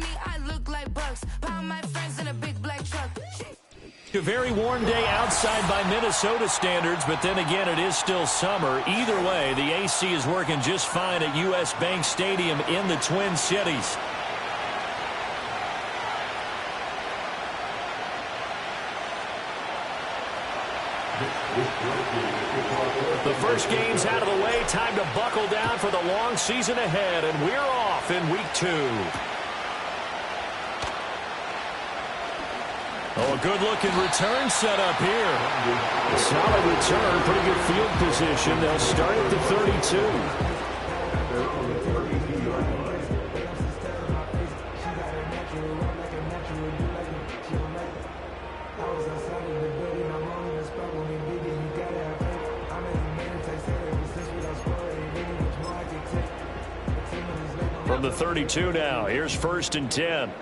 me, I look like Bucks. Pound my friends in a big black truck. A very warm day outside by Minnesota standards, but then again, it is still summer. Either way, the AC is working just fine at U.S. Bank Stadium in the Twin Cities. The first game's out of the way. Time to buckle down for the long season ahead, and we're off in week 2. Oh, a good-looking return set up here. A solid return, pretty good field position. They'll start at the 32. From the 32 now, here's 1st and 10.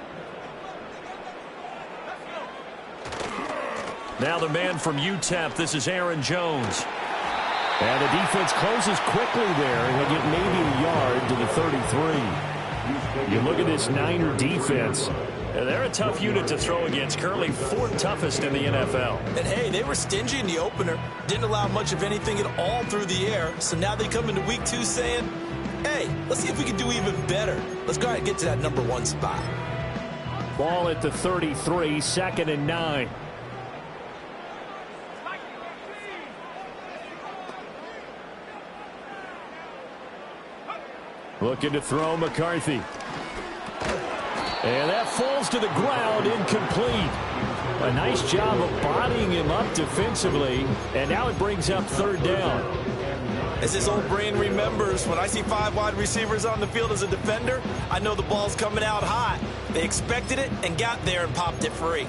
Now the man from UTEP, this is Aaron Jones. And the defense closes quickly there, and he'll get maybe a yard to the 33. You look at this Niner defense, and they're a tough unit to throw against, currently 4th toughest in the NFL. And hey, they were stingy in the opener, didn't allow much of anything at all through the air, so now they come into week 2 saying, hey, let's see if we can do even better. Let's go ahead and get to that number 1 spot. Ball at the 33, 2nd and 9. Looking to throw McCarthy. And that falls to the ground, incomplete. A nice job of bodying him up defensively, and now it brings up 3rd down. As his old brain remembers, when I see 5 wide receivers on the field as a defender, I know the ball's coming out hot. They expected it and got there and popped it free.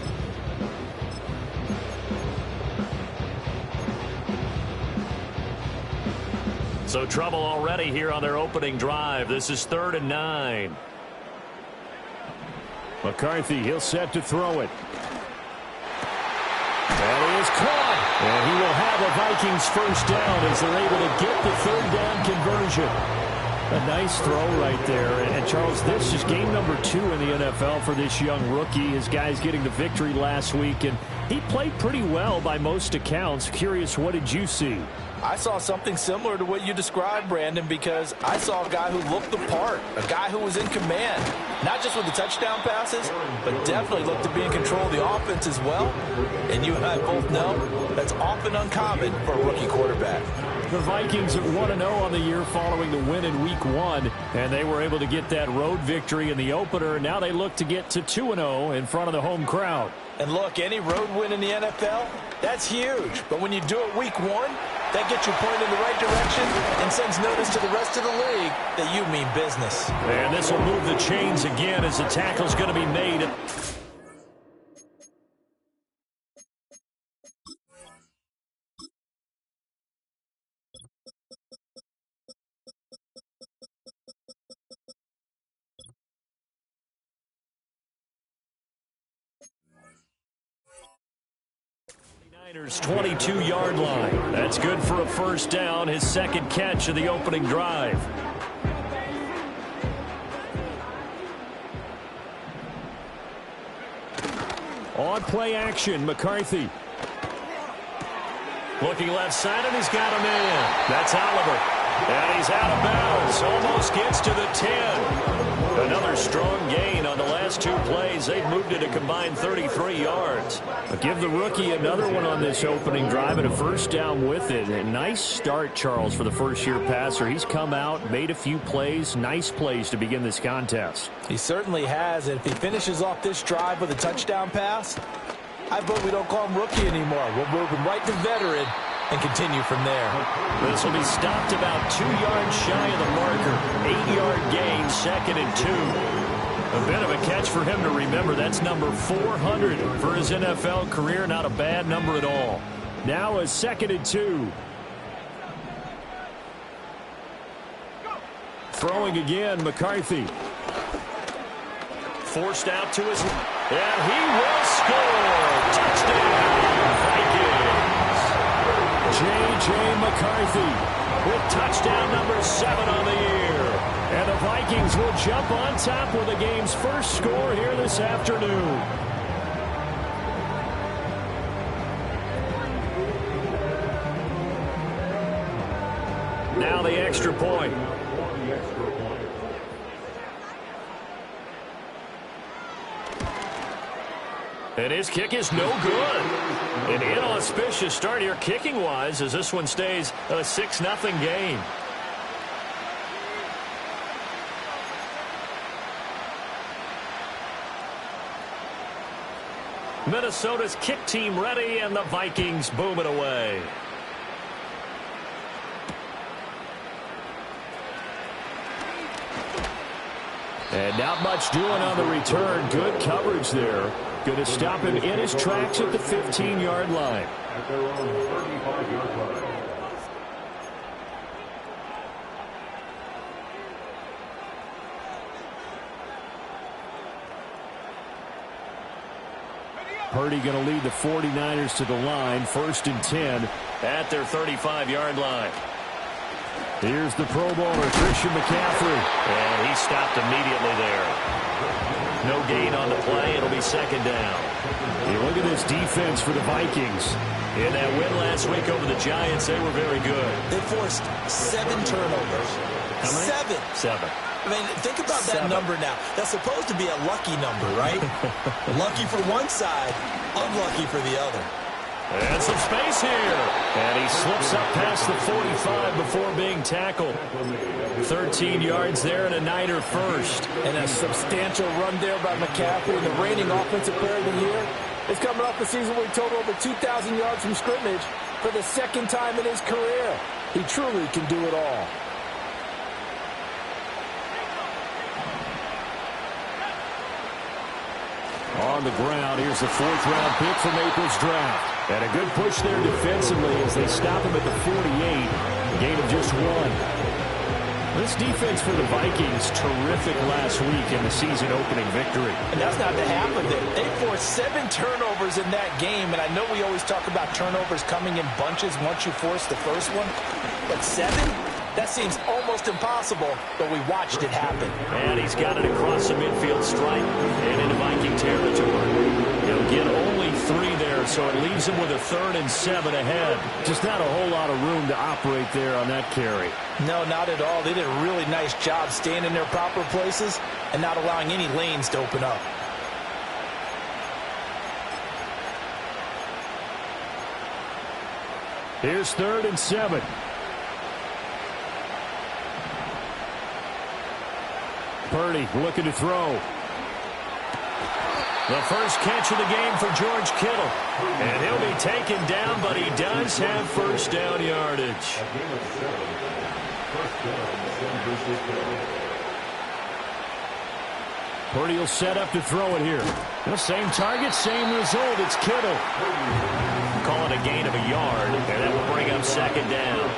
So trouble already here on their opening drive. This is 3rd and 9. McCarthy, he'll set to throw it. That is caught. And he will have a Vikings 1st down as they're able to get the 3rd down conversion. A nice throw right there. And Charles, this is game number 2 in the NFL for this young rookie. His guys getting the victory last week, and he played pretty well by most accounts. Curious, what did you see? I saw something similar to what you described, Brandon, because I saw a guy who looked the part, a guy who was in command, not just with the touchdown passes, but definitely looked to be in control of the offense as well. And you and I both know that's often uncommon for a rookie quarterback. The Vikings at 1-0 on the year following the win in week 1, and they were able to get that road victory in the opener. Now they look to get to 2-0 in front of the home crowd. And look, any road win in the NFL, that's huge. But when you do it week 1, that gets you pointed in the right direction and sends notice to the rest of the league that you mean business. And this will move the chains again as the tackle's going to be made. Niners 22-yard line. That's good for a 1st down, his 2nd catch of the opening drive. On play action, McCarthy. Looking left side, and he's got a man. That's Oliver. And he's out of bounds. Almost gets to the 10. Another strong gain on the last 2 plays. They've moved it a combined 33 yards. But give the rookie another one on this opening drive and a 1st down with it. A nice start, Charles, for the first-year passer. He's come out, made a few plays, nice plays to begin this contest. He certainly has, and if he finishes off this drive with a touchdown pass, I vote we don't call him rookie anymore. We'll move him right to veteran and continue from there. This will be stopped about 2 yards shy of the marker. 8-yard gain, 2nd and 2. A bit of a catch for him to remember. That's number 400 for his NFL career. Not a bad number at all. Now a 2nd and 2. Throwing again, McCarthy. Forced out to his... And he will score! Touchdown, Vikings! J.J. McCarthy with touchdown number 7 on the year. And the Vikings will jump on top with the game's first score here this afternoon. Now the extra point. And his kick is no good. An inauspicious start here kicking-wise as this one stays a 6-0 game. Minnesota's kick team ready, and the Vikings boom it away. And not much doing on the return. Good coverage there. Going to stop him in his tracks at the 15-yard line. At their own 35-yard line. Purdy going to lead the 49ers to the line. 1st and 10 at their 35-yard line. Here's the Pro Bowler, Christian McCaffrey. And he stopped immediately there. No gain on the play. It'll be 2nd down. Hey, look at this defense for the Vikings. In that win last week over the Giants, they were very good. They forced 7 turnovers. How many? 7. I mean, think about that number now. That's supposed to be a lucky number, right? Lucky for one side, unlucky for the other. And some space here. And he slips up past the 45 before being tackled. 13 yards there and a Niner first. And a substantial run there by McCaffrey, the reigning offensive player of the year. Is coming off the season where he totaled over 2,000 yards from scrimmage for the 2nd time in his career. He truly can do it all. On the ground, here's the 4th-round pick from April's draft. And a good push there defensively as they stop him at the 48. A gain of just 1. This defense for the Vikings, terrific last week in the season-opening victory. And that's not the half of it. They forced 7 turnovers in that game, and I know we always talk about turnovers coming in bunches once you force the first one, but 7? That seems almost impossible, but we watched it happen. And he's got it across the midfield stripe and into Viking territory. He'll get only 3 there, so it leaves him with a 3rd and 7 ahead. Just not a whole lot of room to operate there on that carry. No, not at all. They did a really nice job staying in their proper places and not allowing any lanes to open up. Here's 3rd and 7. Purdy looking to throw. The first catch of the game for George Kittle. And he'll be taken down, but he does have 1st down yardage. Purdy will set up to throw it here. The same target, same result. It's Kittle. Call it a gain of a yard, and that will bring up 2nd down.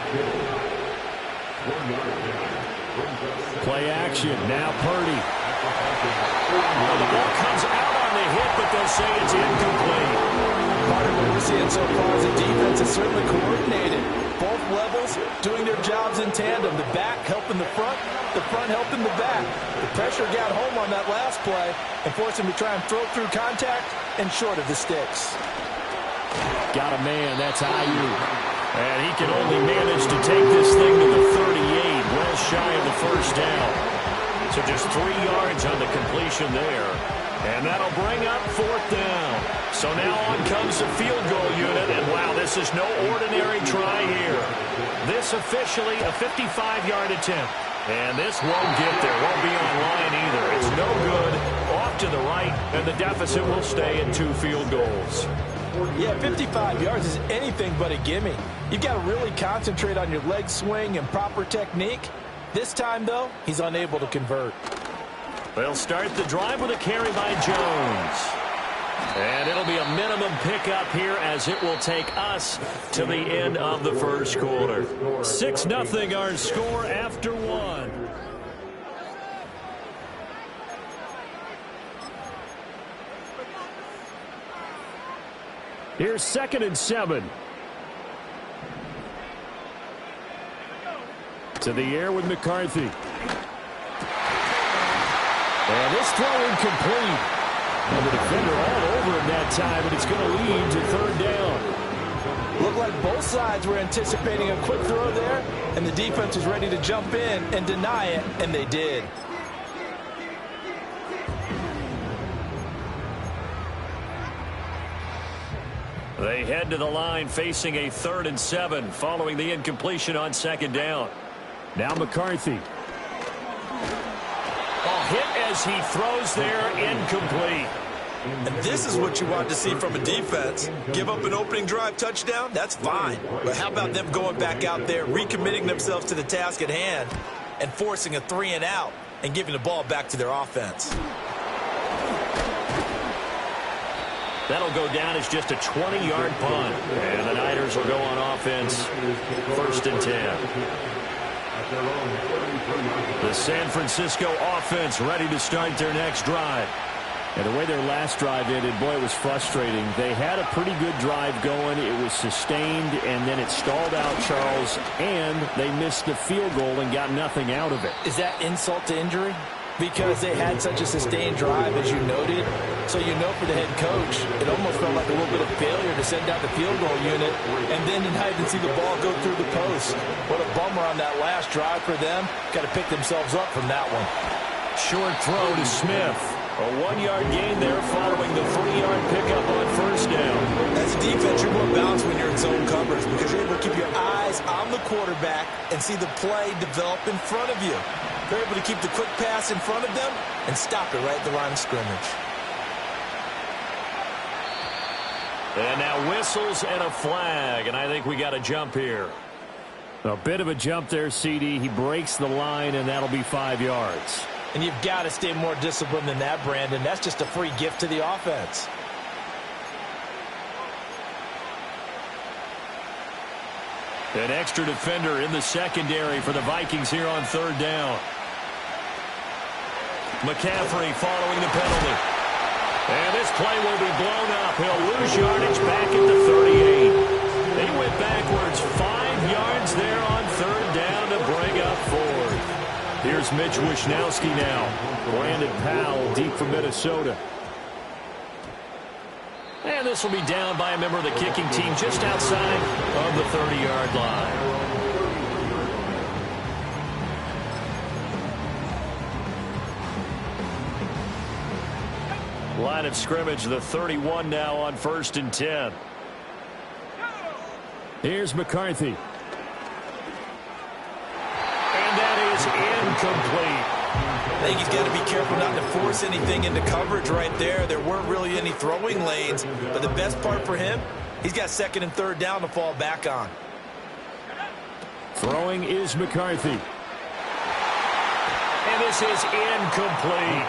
Play action. Now Purdy. Well, the ball comes out on the hit, but they'll say it's incomplete. Part of what we're seeing so far is the defense is certainly coordinated. Both levels doing their jobs in tandem. The back helping the front helping the back. The pressure got home on that last play and forced him to try and throw through contact and short of the sticks. Got a man. That's Ayuk. And he can only manage to take this thing to the 38, well shy of the 1st down. So just 3 yards on the completion there. And that'll bring up 4th down. So now on comes the field goal unit. And, wow, this is no ordinary try here. This officially a 55-yard attempt. And this won't get there. Won't be on line either. It's no good. Off to the right. And the deficit will stay at 2 field goals. Yeah, 55 yards is anything but a gimme. You've got to really concentrate on your leg swing and proper technique. This time, though, he's unable to convert. They'll start the drive with a carry by Jones. And it'll be a minimum pickup here as it will take us to the end of the 1st quarter. 6-0 our score after 1. Here's 2nd and 7. To the air with McCarthy. And this throw incomplete. And the defender all over him that time, and it's going to lead to third down. Looked like both sides were anticipating a quick throw there, and the defense was ready to jump in and deny it, and they did. They head to the line facing a 3rd and 7 following the incompletion on 2nd down. Now McCarthy. Hit as he throws there, incomplete. And this is what you want to see from a defense. Give up an opening drive touchdown, that's fine. But how about them going back out there, recommitting themselves to the task at hand, and forcing a 3-and-out and giving the ball back to their offense. That'll go down as just a 20-yard punt. And the Niners will go on offense, 1st and 10. The San Francisco offense ready to start their next drive. And the way their last drive ended, boy, it was frustrating. They had a pretty good drive going. It was sustained, and then it stalled out, Charles, and they missed the field goal and got nothing out of it. Is that insult to injury? Because they had such a sustained drive, as you noted. So you know for the head coach, it almost felt like a little bit of failure to send out the field goal unit and then not even see the ball go through the post. What a bummer on that last drive for them. Got to pick themselves up from that one. Short throw to Smith. A 1-yard gain there following the 3-yard pickup on 1st down. As a defense, you're more balanced when you're in zone coverage because you're able to keep your eyes on the quarterback and see the play develop in front of you. They're able to keep the quick pass in front of them and stop it right at the line of scrimmage. And now whistles and a flag, and I think we got a jump here. A bit of a jump there, CD. He breaks the line, and that'll be 5 yards. And you've got to stay more disciplined than that, Brandon. That's just a free gift to the offense. An extra defender in the secondary for the Vikings here on 3rd down. McCaffrey following the penalty. And this play will be blown up. He'll lose yardage back at the 38. They went backwards 5 yards there on 3rd down to bring up 4th. Here's Mitch Wishnowsky now. Brandon Powell deep from Minnesota. And this will be down by a member of the kicking team just outside of the 30-yard line. Line of scrimmage, the 31 now on 1st and 10. Here's McCarthy. And that is incomplete. I think he's got to be careful not to force anything into coverage right there. There weren't really any throwing lanes, but the best part for him, he's got 2nd and 3rd down to fall back on. Throwing is McCarthy. And this is incomplete.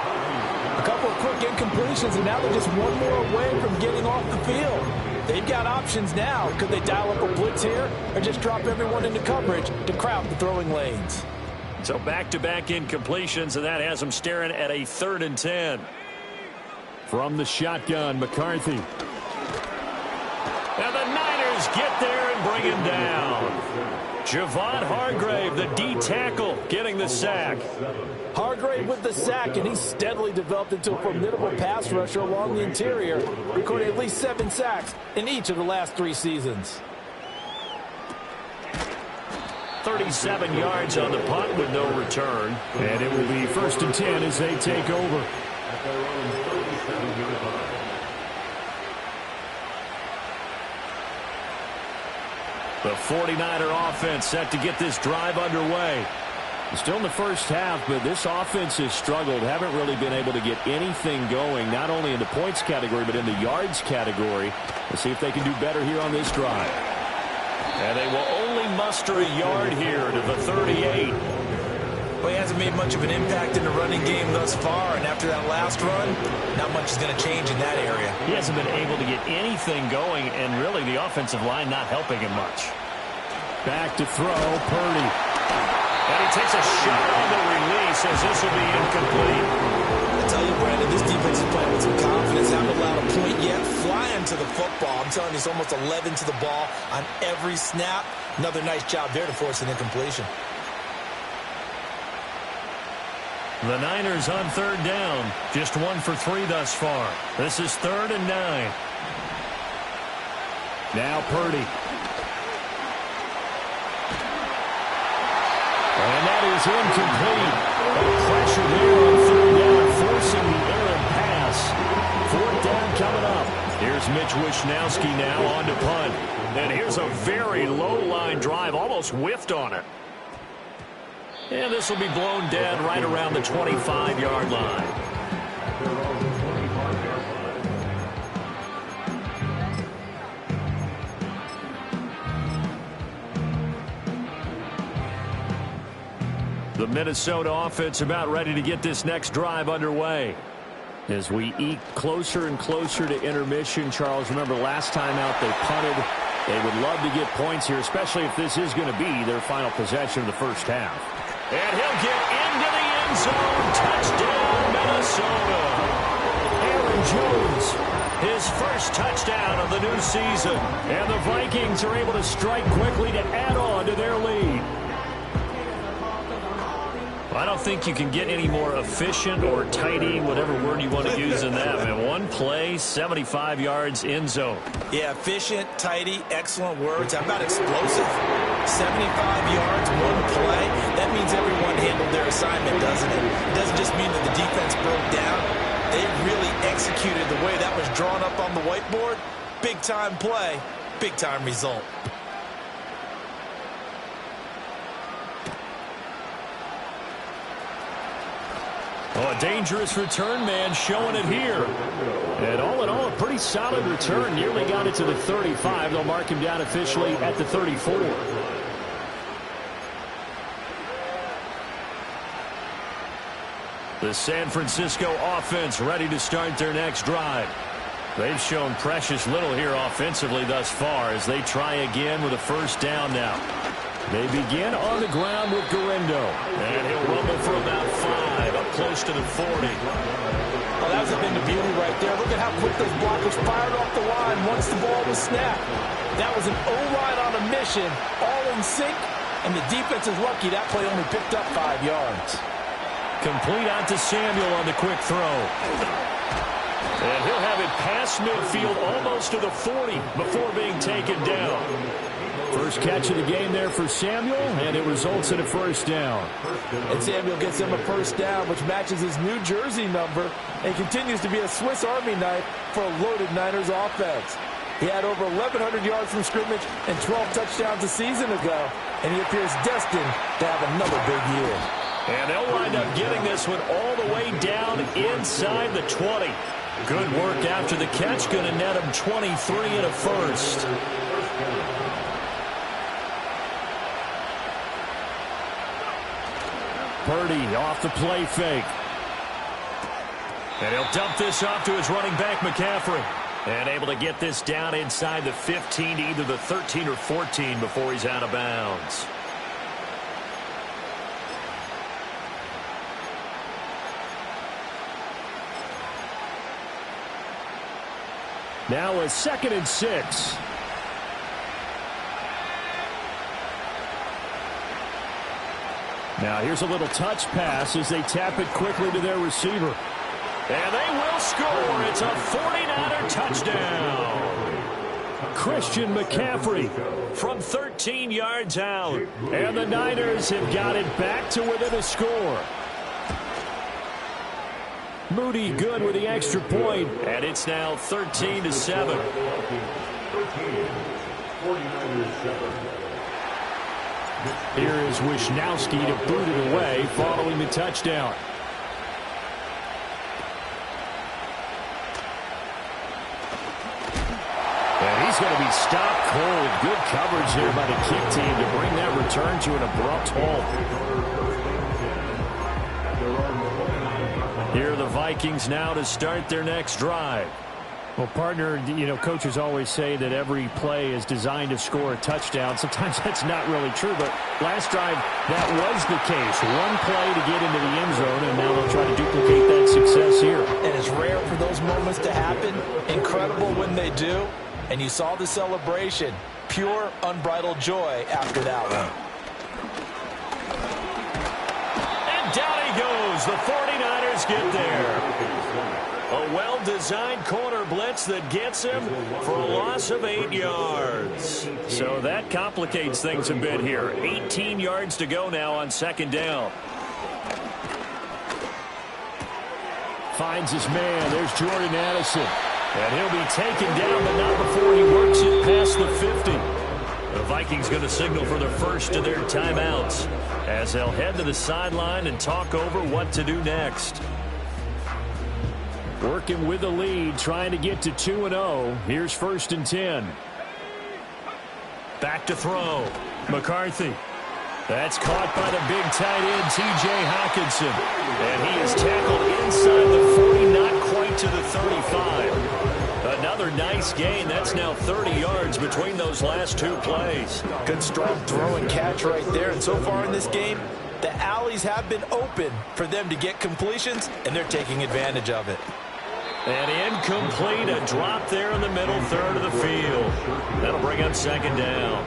A couple of quick incompletions, and now they're just one more away from getting off the field. They've got options now. Could they dial up a blitz here or just drop everyone into coverage to crowd the throwing lanes? So back-to-back incompletions, and that has them staring at a 3rd and 10. From the shotgun, McCarthy. And the Niners get there and bring him down. Javon Hargrave, the D-tackle, getting the sack. Hargrave with the sack, and he's steadily developed into a formidable pass rusher along the interior, recording at least 7 sacks in each of the last 3 seasons. 37 yards on the punt with no return. And it will be 1st and 10 as they take over. The 49er offense set to get this drive underway. Still in the first half, but this offense has struggled. Haven't really been able to get anything going, not only in the points category, but in the yards category. Let's see if they can do better here on this drive. And they will only muster a yard here to the 38. Well, he hasn't made much of an impact in the running game thus far, and after that last run, not much is going to change in that area. He hasn't been able to get anything going, and really the offensive line not helping him much. Back to throw, Purdy. And he takes a shot on the release as this will be incomplete. I tell you, Brandon, this defense is playing with some confidence. Haven't allowed a point yet. Flying to the football. I'm telling you, it's almost 11 to the ball on every snap. Another nice job there to force an incompletion. The Niners on third down. Just 1 for 3 thus far. This is 3rd and 9. Now Purdy. And that is incomplete. Pressure there on third down, forcing the errant pass. 4th down coming up. Here's Mitch Wishnowsky now on to punt. And here's a very low-line drive, almost whiffed on it. And this will be blown dead right around the 25-yard line. The Minnesota offense about ready to get this next drive underway. As we eke closer and closer to intermission, Charles, remember last time out they punted. They would love to get points here, especially if this is going to be their final possession of the first half. And he'll get into the end zone. Touchdown, Minnesota. Aaron Jones, his first touchdown of the new season. And the Vikings are able to strike quickly to add on to their lead. I don't think you can get any more efficient or tidy, whatever word you want to use in that. Man, one play, 75 yards, end zone. Yeah, efficient, tidy, excellent words. How about explosive? 75 yards, one play. That means everyone handled their assignment, doesn't it? It doesn't just mean that the defense broke down. They really executed the way that was drawn up on the whiteboard. Big-time play, big-time result. Oh, a dangerous return man showing it here. And all in all, a pretty solid return. Nearly got it to the 35. They'll mark him down officially at the 34. The San Francisco offense ready to start their next drive. They've shown precious little here offensively thus far as they try again with a first down now. They begin on the ground with Guerendo. And he'll rumble for about 5, up close to the 40. Oh, that was a thing of beauty right there. Look at how quick those blockers fired off the line once the ball was snapped. That was an O-line on a mission, all in sync, and the defense is lucky that play only picked up 5 yards. Complete out to Samuel on the quick throw. And he'll have it past midfield almost to the 40 before being taken down. First catch of the game there for Samuel, and it results in a first down. And Samuel gets him a first down, which matches his New Jersey number and continues to be a Swiss Army knife for a loaded Niners offense. He had over 1,100 yards from scrimmage and 12 touchdowns a season ago, and he appears destined to have another big year. And they'll wind up getting this one all the way down inside the 20. Good work after the catch, going to net him 23 and a first. Purdy off the play fake. And he'll dump this off to his running back, McCaffrey. And able to get this down inside the 15 to either the 13 or 14 before he's out of bounds. Now a 2nd and 6. Now here's a little touch pass as they tap it quickly to their receiver. And they will score. It's a 49er touchdown. Christian McCaffrey from 13 yards out. And the Niners have got it back to within a score. Moody good with the extra point. And it's now 13-7. 49ers 7. Here is Wishnowsky to boot it away following the touchdown. And he's going to be stopped cold. Good coverage there by the kick team to bring that return to an abrupt halt. Here are the Vikings now to start their next drive. Well, partner, you know, coaches always say that every play is designed to score a touchdown. Sometimes that's not really true, but last drive, that was the case. One play to get into the end zone, and now they'll try to duplicate that success here. And it's rare for those moments to happen. Incredible when they do. And you saw the celebration. Pure, unbridled joy after that one. And down he he goes. The 49ers get there. A well-designed corner blitz that gets him for a loss of 8 yards. So that complicates things a bit here. 18 yards to go now on second down. Finds his man. There's Jordan Addison. And he'll be taken down, but not before he works it past the 50. The Vikings going to signal for the first of their timeouts as they'll head to the sideline and talk over what to do next. Working with the lead, trying to get to 2-0. Here's 1st and 10. Back to throw. McCarthy. That's caught by the big tight end, T.J. Hockenson. And he is tackled inside the 40, not quite to the 35. Another nice gain. That's now 30 yards between those last two plays. Good strong throw and catch right there. And so far in this game, the alleys have been open for them to get completions, and they're taking advantage of it. And incomplete, a drop there in the middle third of the field. That'll bring up second down.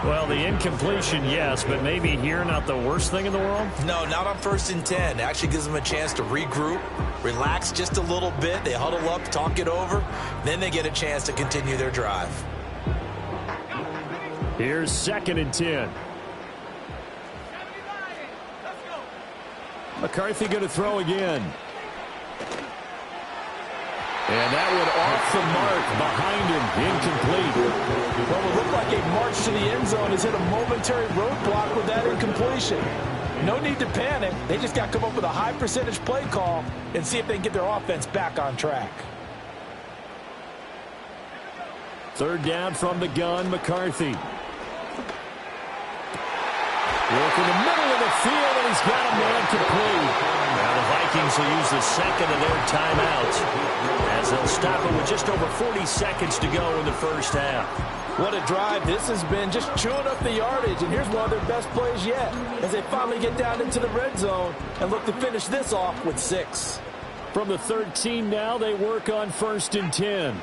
Well, the incompletion, yes, but maybe here not the worst thing in the world? No, not on 1st and 10. It actually gives them a chance to regroup, relax just a little bit. They huddle up, talk it over. Then they get a chance to continue their drive. Here's 2nd and 10. McCarthy going to throw again. And that one off the mark behind him, incomplete. Well, it looked like a march to the end zone has hit a momentary roadblock with that incompletion. No need to panic. They just got to come up with a high percentage play call and see if they can get their offense back on track. 3rd down from the gun, McCarthy. Work in the middle of the field, and he's got a man complete. Now the Vikings will use the second of their timeouts as they'll stop it with just over 40 seconds to go in the first half. What a drive. This has been just chewing up the yardage, and here's one of their best plays yet as they finally get down into the red zone and look to finish this off with 6. From the 13 now, they work on 1st and 10.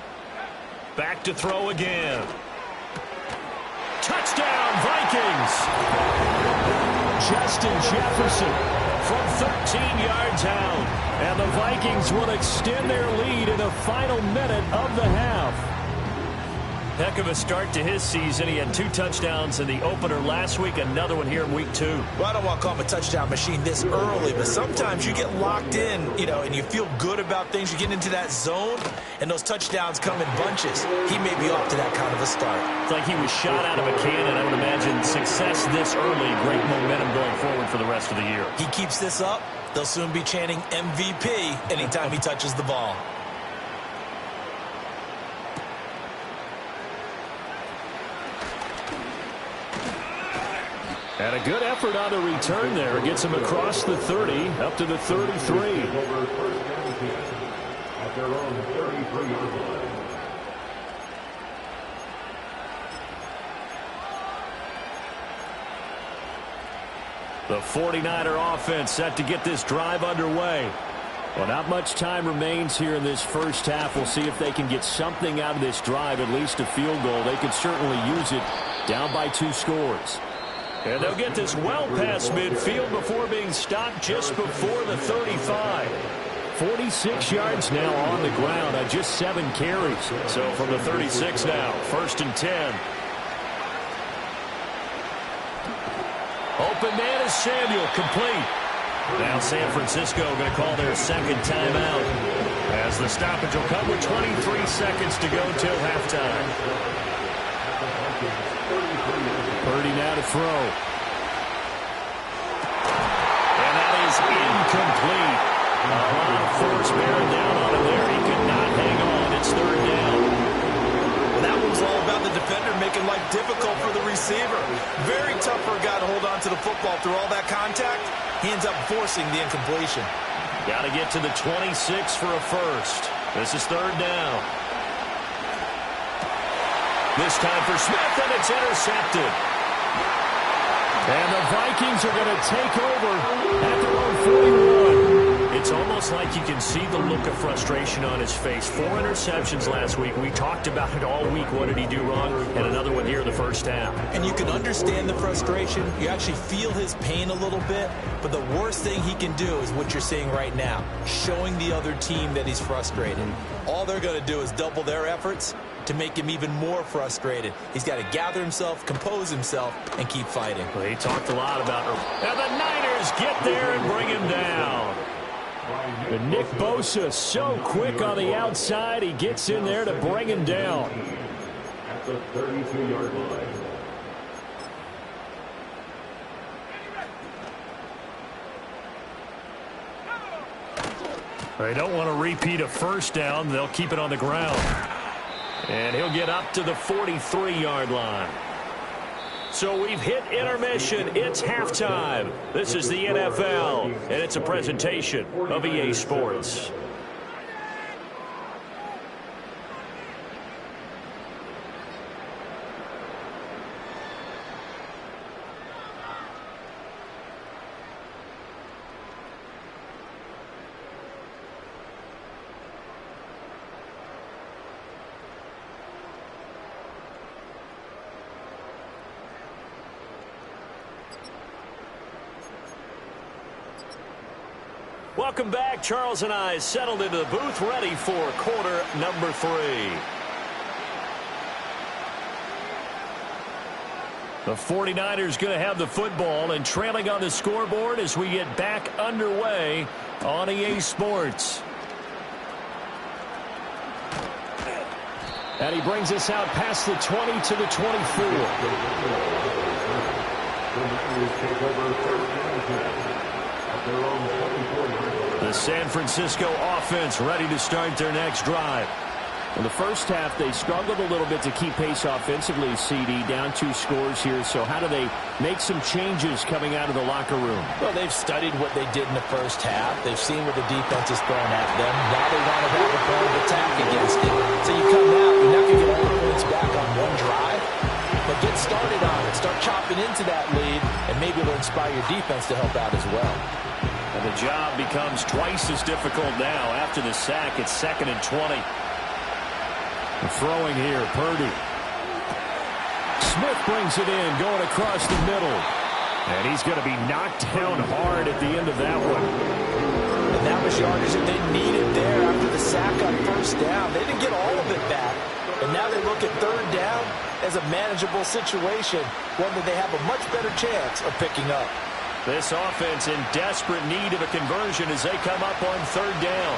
Back to throw again. Touchdown, Vikings! Justin Jefferson from 13 yards out. And the Vikings will extend their lead in the final minute of the half. Heck of a start to his season. He had 2 touchdowns in the opener last week, another one here in week 2. Well, I don't want to call him a touchdown machine this early, but sometimes you get locked in, and you feel good about things. You get into that zone, and those touchdowns come in bunches. He may be off to that kind of a start. It's like he was shot out of a cannon. I would imagine success this early, great momentum going forward for the rest of the year. He keeps this up, they'll soon be chanting MVP anytime he touches the ball. And a good effort on the return there. Gets him across the 30, up to the 33. At their own 33-yard line. The 49er offense set to get this drive underway. Well, not much time remains here in this first half. We'll see if they can get something out of this drive, at least a field goal. They could certainly use it down by 2 scores. And they'll get this well past midfield before being stopped just before the 35. 46 yards now on the ground on just 7 carries. So from the 36 now, 1st and 10. Open man is Samuel, complete. Now San Francisco going to call their second timeout as the stoppage will come with 23 seconds to go till halftime. Purdy now to throw. And that is incomplete. A lot of force bearing down on him there. He could not hang on. It's 3rd down. Well, that one was all about the defender making life difficult for the receiver. Very tough for a guy to hold on to the football through all that contact. He ends up forcing the incompletion. Got to get to the 26 for a first. This is 3rd down. This time for Smith, and it's intercepted. And the Vikings are going to take over at their own 41. It's almost like you can see the look of frustration on his face. 4 interceptions last week. We talked about it all week. What did he do wrong? And another one here in the first half. And you can understand the frustration. You actually feel his pain a little bit. But the worst thing he can do is what you're seeing right now, showing the other team that he's frustrated. All they're going to do is double their efforts to make him even more frustrated. He's got to gather himself, compose himself, and keep fighting. Well, he talked a lot about her. And the Niners get there and bring him down. And Nick Bosa so quick on the outside. He gets in there to bring him down. At the 32-yard line. They don't want to repeat a first down. They'll keep it on the ground. And he'll get up to the 43-yard line. So we've hit intermission. It's halftime. This is the NFL, and it's a presentation of EA Sports. Welcome back. Charles and I settled into the booth, ready for quarter number 3. The 49ers going to have the football and trailing on the scoreboard as we get back underway on EA Sports. And he brings us out past the 20 to the 24. The San Francisco offense ready to start their next drive. In the first half, they struggled a little bit to keep pace offensively, CD, down 2 scores here. So how do they make some changes coming out of the locker room? Well, they've studied what they did in the first half. They've seen what the defense is throwing at them. Now they want to have a plan of attack against it. So you come out, you're not going to get all the points back on one drive, but get started on it. Start chopping into that lead, and maybe it'll inspire your defense to help out as well. And the job becomes twice as difficult now. After the sack, it's 2nd and 20. Throwing here, Purdy. Smith brings it in, going across the middle. And he's going to be knocked down hard at the end of that one. And that was yardage that they needed there after the sack on first down. They didn't get all of it back. And now they look at third down as a manageable situation, one that they have a much better chance of picking up. This offense in desperate need of a conversion as they come up on third down.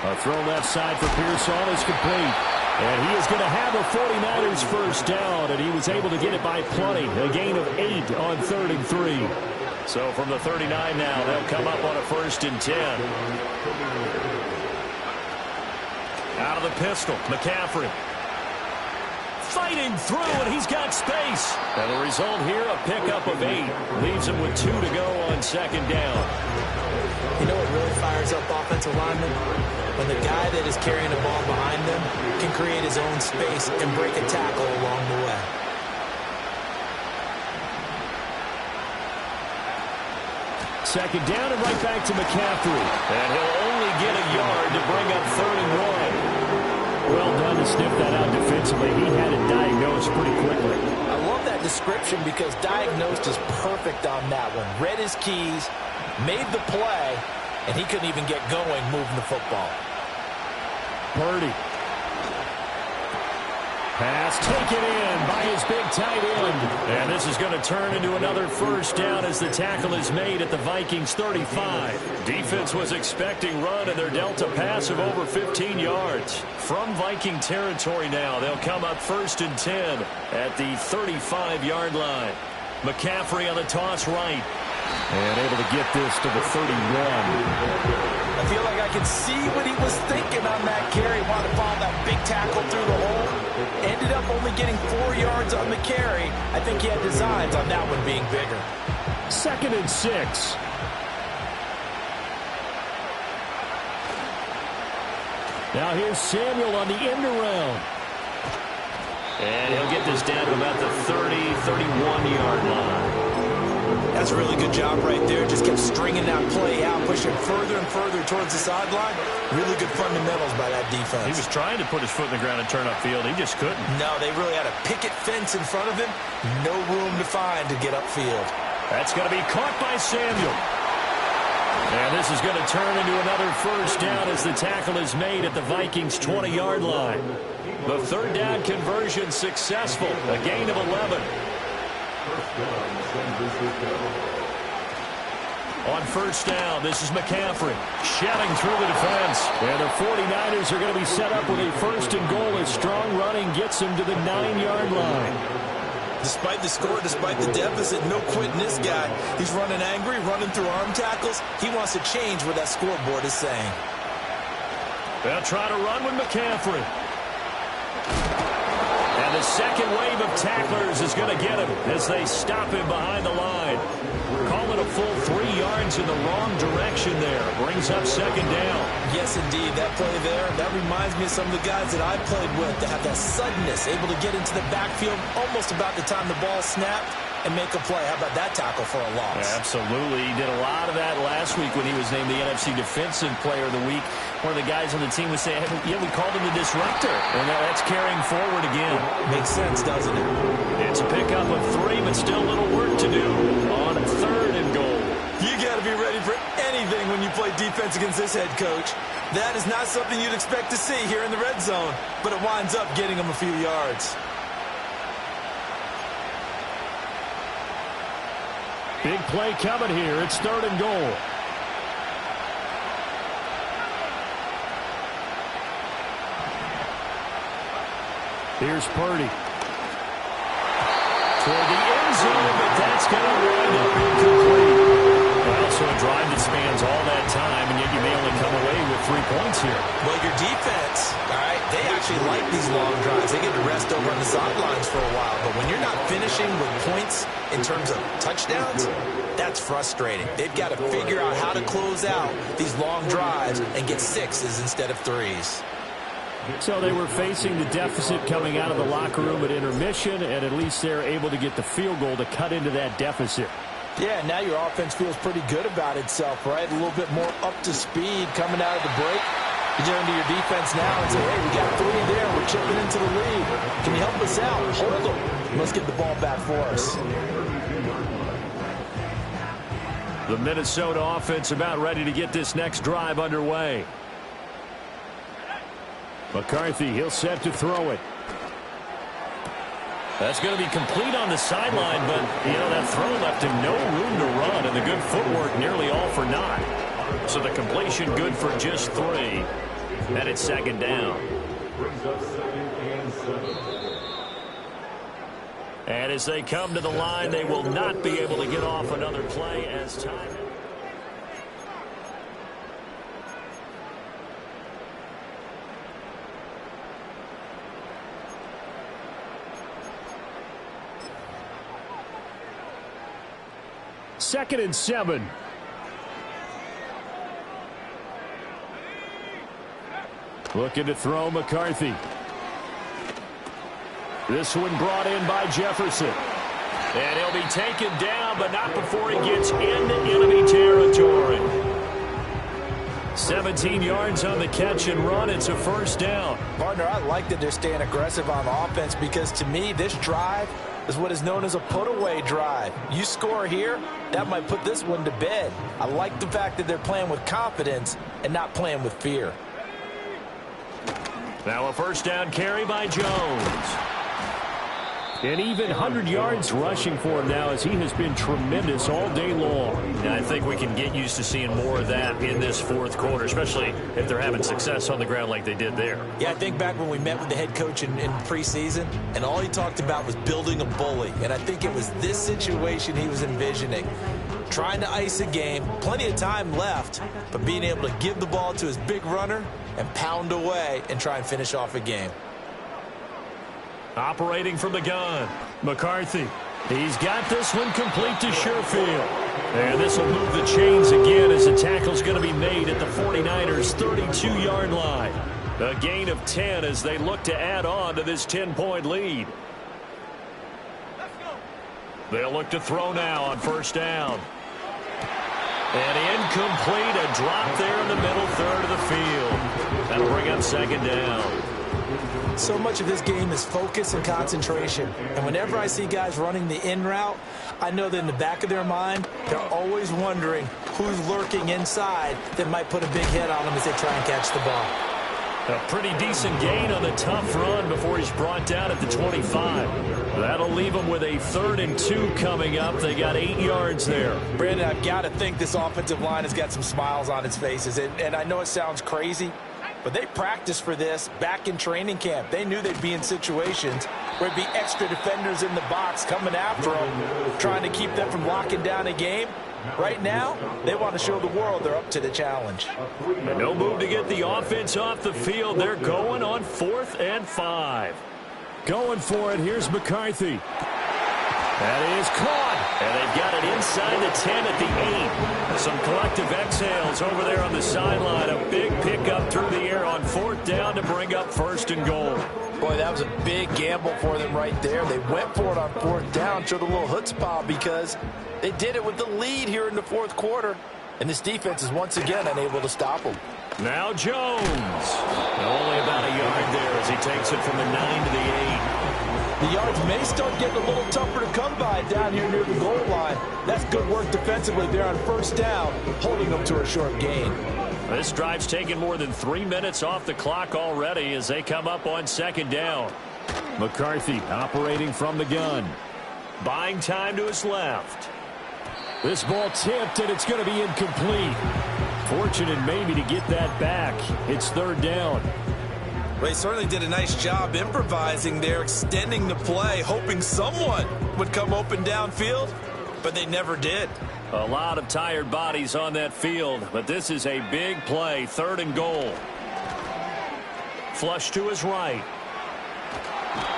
A throw left side for Pearson is complete. And he is going to have a 49ers first down, and he was able to get it by plenty. A gain of 8 on 3rd and 3. So from the 39 now, they'll come up on a 1st and 10. Out of the pistol, McCaffrey. Fighting through, and he's got space. And the result here, a pickup of 8. Leaves him with 2 to go on 2nd down. You know what really fires up offensive linemen? When the guy that is carrying the ball behind them can create his own space and break a tackle along the way. Second down and right back to McCaffrey. And he'll only get a yard to bring up 3rd and 1. Well done to sniff that out defensively. He had it diagnosed pretty quickly. I love that description because diagnosed is perfect on that one. Read his keys, made the play, and he couldn't even get going moving the football. Purdy. Pass taken in by his big tight end. And this is going to turn into another first down as the tackle is made at the Vikings 35. Defense was expecting run, and they're dealt a pass of over 15 yards. From Viking territory now, they'll come up 1st and 10 at the 35-yard line. McCaffrey on the toss right. And able to get this to the 31. I feel like I can see what he was thinking on that carry. Wanted to follow that big tackle through the hole. Ended up only getting 4 yards on the carry. I think he had designs on that one being bigger. 2nd and 6. Now here's Samuel on the end around. And he'll get this down to about the 30, 31-yard line. That's a really good job right there. Just kept stringing that play out, pushing further and further towards the sideline. Really good fundamentals by that defense. He was trying to put his foot in the ground and turn upfield. He just couldn't. No, they really had a picket fence in front of him. No room to find to get upfield. That's going to be caught by Samuel. And this is going to turn into another first down as the tackle is made at the Vikings' 20-yard line. The third down conversion successful. A gain of 11. On first down, this is McCaffrey shedding through the defense. And the 49ers are going to be set up with a first and goal as strong running gets them to the 9-yard line. Despite the score, despite the deficit, no quitting this guy. He's running angry, running through arm tackles. He wants to change what that scoreboard is saying. They'll try to run with McCaffrey. And the second wave of tacklers is going to get him as they stop him behind the line. Call it a full 3 yards in the wrong direction there. Brings up second down. Yes, indeed. That play there, that reminds me of some of the guys that I played with that have that suddenness, able to get into the backfield almost about the time the ball snapped and make a play. How about that tackle for a loss? Yeah, absolutely. He did a lot of that last week when he was named the NFC Defensive Player of the Week. One of the guys on the team would say, hey, yeah, we called him the disruptor. And that's carrying forward again. Makes sense, doesn't it? It's a pickup of 3, but still a little work to do on third and goal. You got to be ready for anything when you play defense against this head coach. That is not something you'd expect to see here in the red zone, but it winds up getting him a few yards. Big play coming here. It's third and goal. Here's Purdy. Toward the end zone, but that's going to wind up incomplete. Well, so a drive that spans all that time, and yet you may only come away with 3 points here. Well, your defense, all right, they actually like these long drives. They get to rest over on the sidelines for a while, but when you're not finishing with points in terms of touchdowns, that's frustrating. They've got to figure out how to close out these long drives and get 6s instead of 3s. So they were facing the deficit coming out of the locker room at intermission, and at least they're able to get the field goal to cut into that deficit. Yeah, now your offense feels pretty good about itself, right? A little bit more up to speed coming out of the break. You turn to your defense now and say, hey, we got 3 there. We're chipping into the lead. Can you help us out? Hold them. Let's get the ball back for us. The Minnesota offense about ready to get this next drive underway. McCarthy, he'll set to throw it. That's going to be complete on the sideline, but, you know, that throw left him no room to run, and the good footwork nearly all for naught. So the completion good for just 3. And it's second down. And as they come to the line, they will not be able to get off another play as time. Second and 7. Looking to throw McCarthy. This one brought in by Jefferson. And he'll be taken down, but not before he gets into enemy territory. 17 yards on the catch and run. It's a first down. Partner, I like that they're staying aggressive on offense because, to me, this drive is what is known as a put-away drive. You score here, that might put this one to bed. I like the fact that they're playing with confidence and not playing with fear. Now a first down carry by Jones. And even 100 yards rushing for him now as he has been tremendous all day long. And I think we can get used to seeing more of that in this fourth quarter, especially if they're having success on the ground like they did there. Yeah, I think back when we met with the head coach in preseason, and all he talked about was building a bully. And I think it was this situation he was envisioning. Trying to ice a game, plenty of time left, but being able to give the ball to his big runner and pound away and try and finish off a game. Operating from the gun, McCarthy. He's got this one complete to Sherfield. And this will move the chains again as the tackle's going to be made at the 49ers' 32-yard line. A gain of 10 as they look to add on to this 10-point lead. They'll look to throw now on first down. And incomplete, a drop there in the middle third of the field. That'll bring up second down. So much of this game is focus and concentration. And whenever I see guys running the in route, I know that in the back of their mind, they're always wondering who's lurking inside that might put a big hit on them as they try and catch the ball. A pretty decent gain on the tough run before he's brought down at the 25. That'll leave him with a 3rd and 2 coming up. They got 8 yards there. Brandon, I've got to think this offensive line has got some smiles on its faces. And I know it sounds crazy, but they practiced for this back in training camp. They knew they'd be in situations where there'd be extra defenders in the box coming after them, trying to keep them from locking down a game. Right now, they want to show the world they're up to the challenge. And no move to get the offense off the field. They're going on 4th and 5. Going for it. Here's McCarthy. That is caught. And they've got it inside the 10 at the 8. Some collective exhales over there on the sideline. A big pickup through the air on 4th down to bring up 1st and goal. Boy, that was a big gamble for them right there. They went for it on 4th down, showed a little chutzpah because they did it with the lead here in the 4th quarter. And this defense is once again unable to stop them. Now Jones. Only about a yard there as he takes it from the 9 to the 8. The yards may start getting a little tougher to come by down here near the goal line. That's good work defensively there on 1st down, holding them to a short gain. This drive's taken more than 3 minutes off the clock already as they come up on 2nd down. McCarthy operating from the gun. Buying time to his left. This ball tipped, and it's going to be incomplete. Fortunate maybe to get that back. It's 3rd down. Well, he certainly did a nice job improvising there, extending the play, hoping someone would come open downfield, but they never did. A lot of tired bodies on that field, but this is a big play, 3rd and goal. Flush to his right.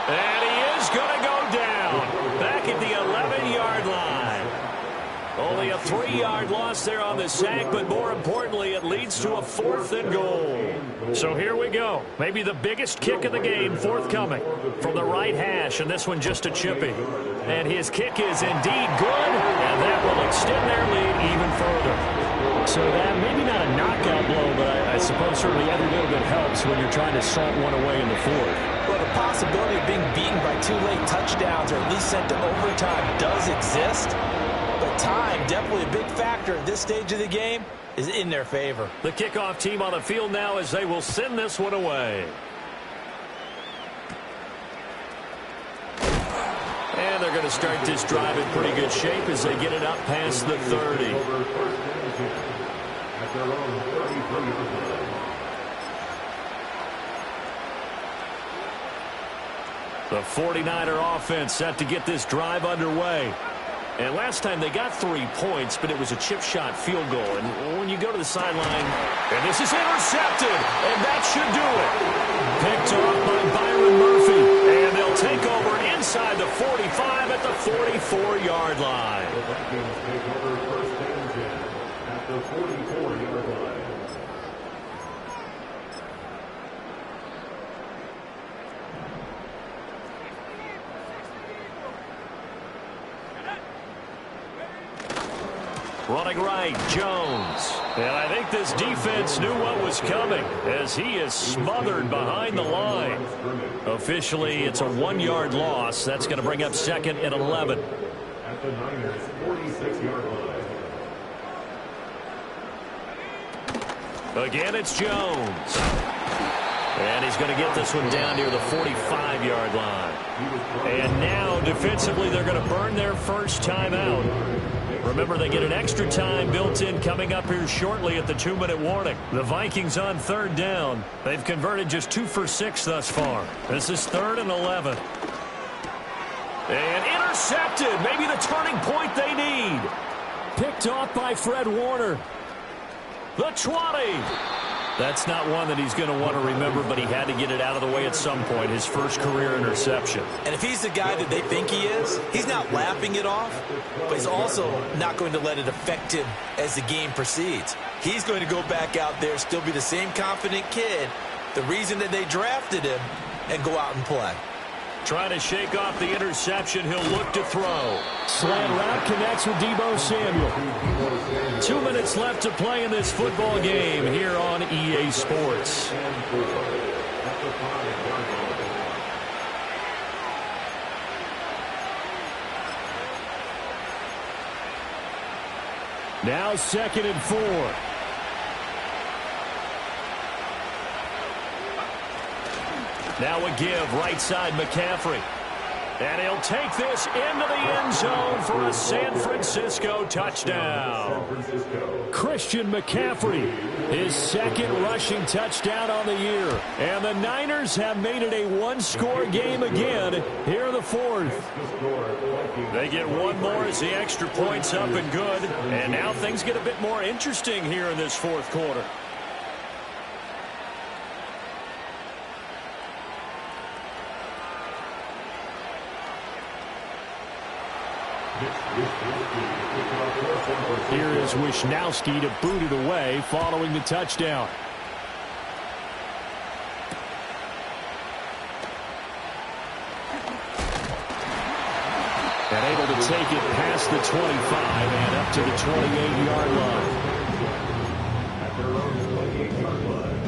And he is going to go down back at the 11-yard line. Only a 3-yard loss there on the sack, but more importantly, it leads to a 4th and goal. So here we go. Maybe the biggest kick of the game forthcoming from the right hash, and this one just a chippy. And his kick is indeed good, and that will extend their lead even further. So that maybe not a knockout blow, but I suppose certainly every little bit helps when you're trying to salt one away in the 4th. Well, the possibility of being beaten by 2 late touchdowns or at least sent to overtime does exist. But time, definitely a big factor at this stage of the game, is in their favor. The kickoff team on the field now as they will send this one away. And they're going to start this drive in pretty good shape as they get it up past the 30. The 49er offense set to get this drive underway. And last time they got 3 points, but it was a chip shot field goal. And when you go to the sideline, and this is intercepted, and that should do it. Picked off by Byron Murphy, and they'll take over inside the 45 at the 44-yard line. The Vikings take over 1st and 10 at the 44-yard line. Running right, Jones. And I think this defense knew what was coming as he is smothered behind the line. Officially, it's a 1-yard loss. That's going to bring up 2nd and 11. At the Niners' 46-yard line. Again, it's Jones. And he's going to get this one down near the 45-yard line. And now, defensively, they're going to burn their first timeout. Remember, they get an extra time built in coming up here shortly at the 2-minute warning. The Vikings on 3rd down. They've converted just 2 for 6 thus far. This is 3rd and 11. And intercepted. Maybe the turning point they need. Picked off by Fred Warner. The 20. That's not one that he's going to want to remember, but he had to get it out of the way at some point, his first career interception. And if he's the guy that they think he is, he's not laughing it off, but he's also not going to let it affect him as the game proceeds. He's going to go back out there, still be the same confident kid, the reason that they drafted him, and go out and play. Trying to shake off the interception. He'll look to throw. Slant route connects with Deebo Samuel. 2 minutes left to play in this football game here on EA Sports. Now 2nd and 4. Now a give, right side McCaffrey. And he'll take this into the end zone for a San Francisco touchdown. Christian McCaffrey, his 2nd rushing touchdown on the year. And the Niners have made it a one-score game again here in the 4th. They get one more as the extra point's up and good. And now things get a bit more interesting here in this 4th quarter. Here is Wisnowski to boot it away following the touchdown. And able to take it past the 25 and up to the 28-yard line. At their own 28-yard line.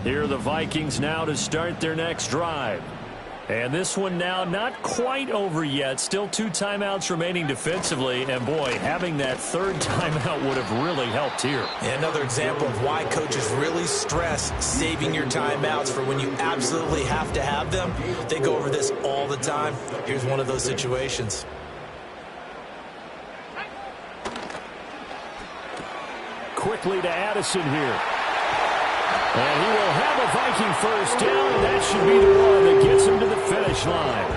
Here are the Vikings now to start their next drive. And this one now not quite over yet. Still 2 timeouts remaining defensively. And, boy, having that 3rd timeout would have really helped here. And another example of why coaches really stress saving your timeouts for when you absolutely have to have them. They go over this all the time. Here's one of those situations. Quickly to Addison here. And he will have a Viking first down, and that should be the one that gets him to the finish line.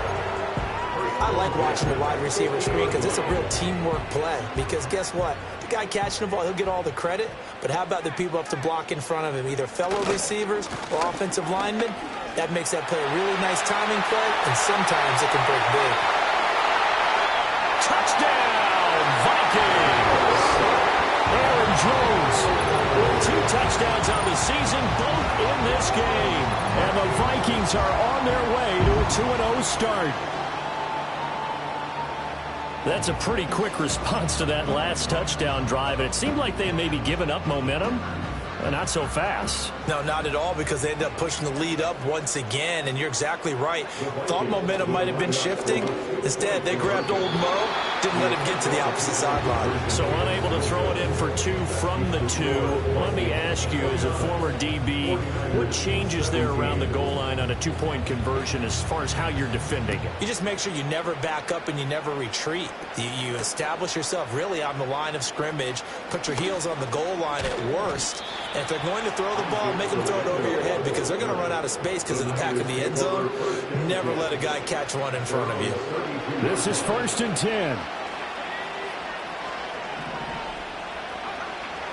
I like watching the wide receiver screen because it's a real teamwork play. Because guess what? The guy catching the ball, he'll get all the credit. But how about the people up to block in front of him, either fellow receivers or offensive linemen? That makes that play a really nice timing play, and sometimes it can break big. Touchdown, Vikings! Aaron Jones with 2 touchdowns on the season, both in this game. and the Vikings are on their way to a 2-0 start. That's a pretty quick response to that last touchdown drive, and it seemed like they had maybe given up momentum. Not so fast. No, not at all, because they end up pushing the lead up once again, and you're exactly right. Thought momentum might have been shifting. Instead, they grabbed old Mo, didn't let him get to the opposite sideline. So unable to throw it in for 2 from the 2. Let me ask you, as a former DB, what changes there around the goal line on a 2-point conversion as far as how you're defending it? You just make sure you never back up and you never retreat. You establish yourself really on the line of scrimmage, put your heels on the goal line at worst. And if they're going to throw the ball, make them throw it over your head, because they're going to run out of space because of the back of the end zone. Never let a guy catch one in front of you. This is 1st and 10.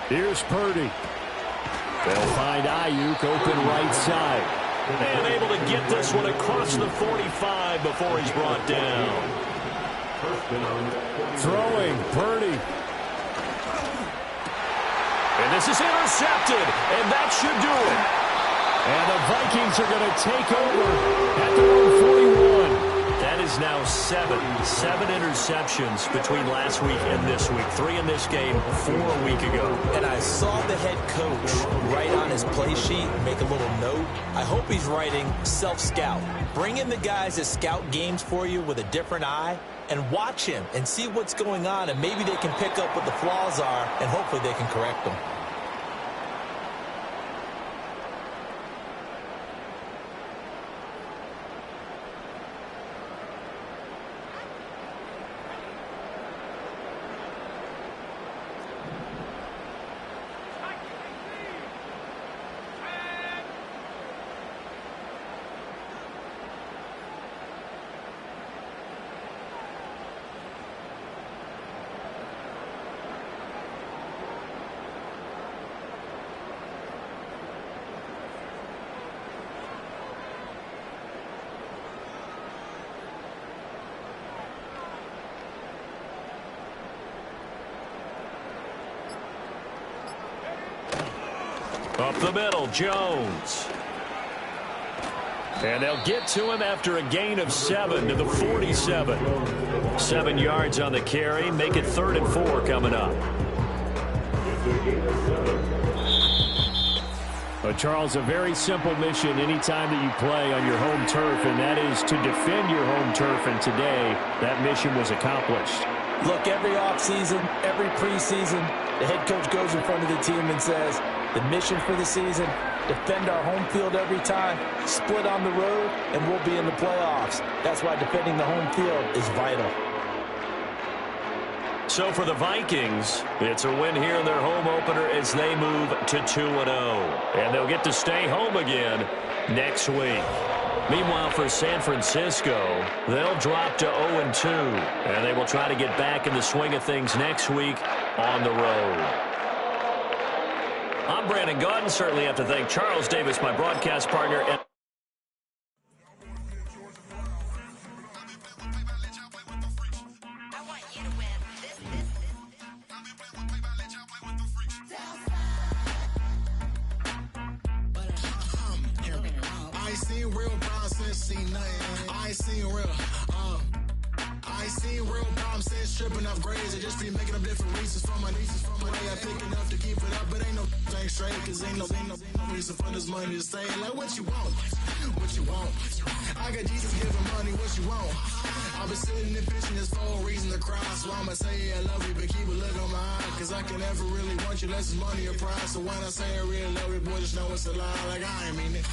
Here's Purdy. They'll find Ayuk open right side. And able to get this one across the 45 before he's brought down. Throwing, Purdy. And this is intercepted, and that should do it. And the Vikings are going to take over at their own 41. That is now 7 interceptions between last week and this week. 3 in this game, 4 a week ago. And I saw the head coach write on his play sheet, make a little note. I hope he's writing self-scout. Bring in the guys that scout games for you with a different eye, and watch him and see what's going on, and maybe they can pick up what the flaws are, and hopefully they can correct them. Up the middle, Jones. And they'll get to him after a gain of 7 to the 47. 7 yards on the carry. Make it 3rd and 4 coming up. But Charles, a very simple mission anytime that you play on your home turf, and that is to defend your home turf. And today, that mission was accomplished. Look, every offseason, every preseason, the head coach goes in front of the team and says, the mission for the season, defend our home field every time, split on the road, and we'll be in the playoffs. That's why defending the home field is vital. So for the Vikings, it's a win here in their home opener as they move to 2-0. And they'll get to stay home again next week. Meanwhile, for San Francisco, they'll drop to 0-2. And they will try to get back in the swing of things next week on the road. I'm Brandon Gaudin. Certainly have to thank Charles Davis, my broadcast partner. And tripping off grades, I just be making up different reasons for my nieces. For my day, I pick enough to keep it up, but ain't no thing straight, cause ain't no reason for this money to stay. Like, what you want? What you want? I got Jesus giving money, what you want? I've been sitting and pitching this for a reason to cry, so I'ma say I love you, but keep a look on my eye, cause I can never really want you unless it's money or pride. So when I say I really love you, boy, just know it's a lie, like I ain't mean it.